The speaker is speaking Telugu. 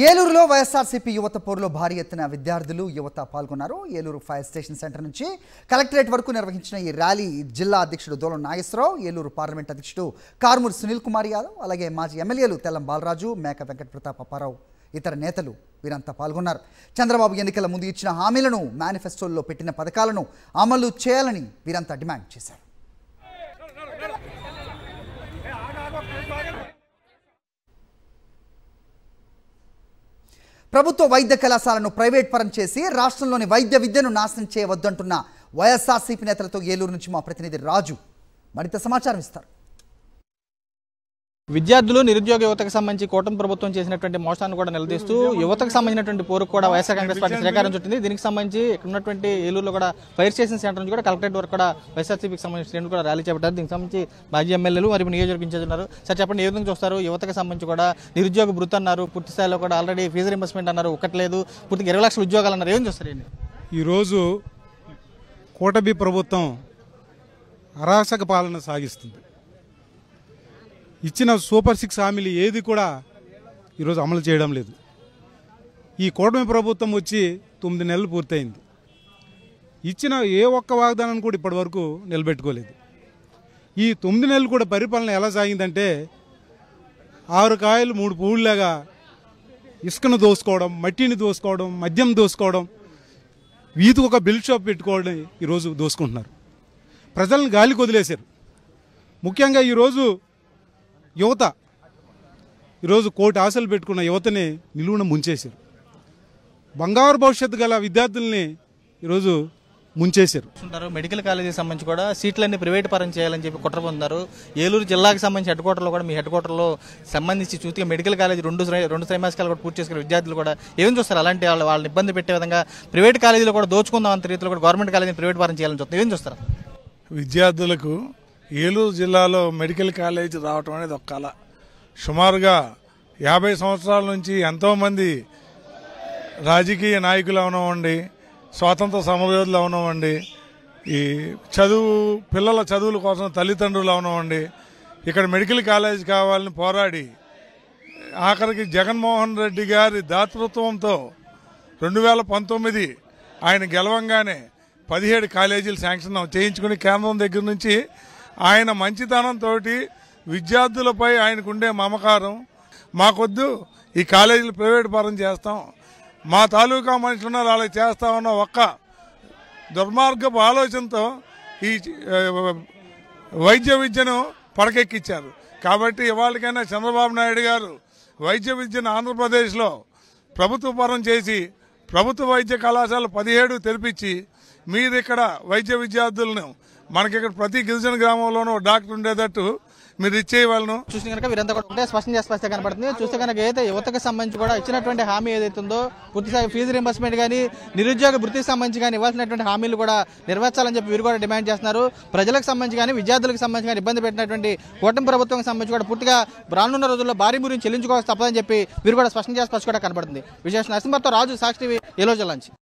ఏలూరులో వైఎస్ఆర్సీపీ యువత పోరులో భారీ ఎత్తున విద్యార్థులు యువత పాల్గొన్నారు. ఏలూరు ఫైర్ స్టేషన్ సెంటర్ నుంచి కలెక్టరేట్ వరకు నిర్వహించిన ఈ ర్యాలీ జిల్లా అధ్యక్షుడు దోలం నాగేశ్వరరావు, ఏలూరు పార్లమెంట్ అధ్యక్షుడు కార్మూరి సునీల్ కుమార్ యాదవ్, అలాగే మాజీ ఎమ్మెల్యేలు తెల్లం బాలరాజు, మేక వెంకట ప్రతాప్ అప్పారావు, ఇతర నేతలు వీరంతా పాల్గొన్నారు. చంద్రబాబు ఎన్నికల ముందు ఇచ్చిన హామీలను, మేనిఫెస్టోల్లో పెట్టిన పథకాలను అమలు చేయాలని వీరంతా డిమాండ్ చేశారు. ప్రభుత్వ వైద్య కళాశాలను ప్రైవేట్ పరం చేసి రాష్ట్రంలోని వైద్య విద్యను నాశనం చేయవద్దంటున్న వైఎస్ఆర్సీపీ నేతలతో ఏలూరు నుంచి మా ప్రతినిధి రాజు మరింత సమాచారం ఇస్తారు. విద్యార్థులు, నిరుద్యోగ యువతకు సంబంధించి కూటమి ప్రభుత్వం చేసినటువంటి మోసాన్ని కూడా నిలదీస్తూ యువతకు సంబంధించినటువంటి పోరుకు కూడా వైఎస్ఆర్ కాంగ్రెస్ పార్టీ శ్రీకారం చుట్టింది. దీనికి సంబంధించి ఇక్కడ ఉన్నటువంటి ఏలూరులో కూడా ఫైర్ స్టేషన్ సెంటర్ నుంచి కూడా కలెక్టరేట్ వరకు కూడా వైఎస్ఆర్సీపీకి సంబంధించిన కూడా ర్యాలీ చేపట్టారు. దీనికి సంబంధించి మాజీ ఎమ్మెల్యేలు మరియు నియోజకవర్గ ఇన్ఛార్జ్ ఉన్నారు. సార్ చెప్పండి, ఏ విధంగా చూస్తారు? యువతకు సంబంధించి కూడా నిరుద్యోగ భృతి అన్నారు, పూర్తి స్థాయిలో కూడా ఆల్రెడీ ఫీజు రింబర్స్మెంట్ అన్నారు, ఒక్కట్లేదు, పూర్తిగా 20 లక్షల ఉద్యోగాలు అన్నారు. ఏం చూస్తారు? ఈరోజు కూటమి ప్రభుత్వం అరాచక పాలన సాగిస్తుంది. ఇచ్చిన సూపర్ 6 హామీలు ఏది కూడా ఈరోజు అమలు చేయడం లేదు. ఈ కూటమి ప్రభుత్వం వచ్చి 9 నెలలు పూర్తయింది. ఇచ్చిన ఏ ఒక్క వాగ్దానాన్ని కూడా ఇప్పటి వరకు నిలబెట్టుకోలేదు. ఈ 9 నెలలు కూడా పరిపాలన ఎలా సాగిందంటే 6 కాయలు 3 పువ్వులాగా ఇసుకను దోసుకోవడం, మట్టిని దోసుకోవడం, మద్యం దోసుకోవడం, వీధికి ఒక బిల్ షాప్ పెట్టుకోవడం ఈరోజు దోసుకుంటున్నారు. ప్రజలను గాలికి వదిలేశారు. ముఖ్యంగా ఈరోజు యువత, ఈరోజు కోటి ఆశలు పెట్టుకున్న యువతని నిలువున ముంచేశారు. బంగారు భవిష్యత్తు గల విద్యార్థుల్ని ఈరోజు ముంచేశారు. మెడికల్ కాలేజీకి సంబంధించి కూడా సీట్లన్నీ ప్రైవేట్ పరం చేయాలని చెప్పి కుట్ర పొందారు. ఏలూరు జిల్లాకు సంబంధించి హెడ్ క్వార్టర్లో కూడా, మీ హెడ్ క్వార్టర్లో సంబంధించి చూస్తే మెడికల్ కాలేజీ రెండు త్రైమాసికాలు కూడా పూర్తి చేసుకునే విద్యార్థులు కూడా ఏం చూస్తారు? అలాంటి వాళ్ళని ఇబ్బంది పెట్టే విధంగా ప్రైవేట్ కాలేజీలో కూడా దోచుకుందాం అంత రీతిలో కూడా గవర్నమెంట్ కాలేజీని ప్రైవేట్ పరం చేయాలని చూస్తారు. ఏం చూస్తారు? విద్యార్థులకు ఏలూరు జిల్లాలో మెడికల్ కాలేజ్ రావటం అనేది ఒక కళ. సుమారుగా 50 సంవత్సరాల నుంచి ఎంతోమంది రాజకీయ నాయకులు అవనివ్వండి, స్వాతంత్ర సమరయోధులు అవనివ్వండి, ఈ పిల్లల చదువుల కోసం తల్లిదండ్రులు అవనివ్వండి, ఇక్కడ మెడికల్ కాలేజ్ కావాలని పోరాడి ఆఖరికి జగన్మోహన్ రెడ్డి గారి దాతృత్వంతో 2019 ఆయన గెలవంగానే 17 కాలేజీలు శాంక్షన్ చేయించుకుని కేంద్రం దగ్గర నుంచి ఆయన మంచితనంతో విద్యార్థులపై ఆయనకుండే మమకారం, మాకొద్దు ఈ కాలేజీలు ప్రైవేట్ పరం చేస్తాం, మా తాలూకా మనుషులున్నారు వాళ్ళకి చేస్తామన్న ఒక్క దుర్మార్గపు ఆలోచనతో ఈ వైద్య విద్యను పడకెక్కించారు. కాబట్టి ఇవాళకైనా చంద్రబాబు నాయుడు గారు వైద్య విద్యను ఆంధ్రప్రదేశ్లో ప్రభుత్వ పరం చేసి ప్రభుత్వ వైద్య కళాశాల 17 తెరిపించి మీరు ఇక్కడ వైద్య విద్యార్థులను, మనకి ఇక్కడ ప్రతి గిరిజన గ్రామంలోనూ డాక్టర్ ఉండేటట్టు మీరు ఇచ్చేవాళ్ళను చూస్తే కనుక వీరంతా కూడా ఒకటే స్పష్టంగా కనపడుతుంది. చూస్తే కనుక ఏదైతే యువతకు సంబంధించి కూడా ఇచ్చినటువంటి హామీ ఏదైతుందో పూర్తిగా ఫీజు రింబర్స్మెంట్ కానీ, నిరుద్యోగ వృత్తికి సంబంధించి కానీ ఇవ్వాల్సినటువంటి హామీలు కూడా నెరవేర్చాలని చెప్పి వీరు కూడా డిమాండ్ చేస్తున్నారు. ప్రజలకు సంబంధించి కానీ, విద్యార్థులకు సంబంధించి కానీ ఇబ్బంది పెట్టినటువంటి కూటమి ప్రభుత్వం సంబంధించి కూడా పూర్తిగా రానున్న రోజుల్లో భారీ గురించి చెల్లించుకోవాల్సి తప్పదని చెప్పి వీరు కూడా స్పష్టం కూడా కనపడుతుంది. విజయ నరసింహతో రాజు, సాక్షి టీవీ, ఏలూరు జిల్లా నుంచి.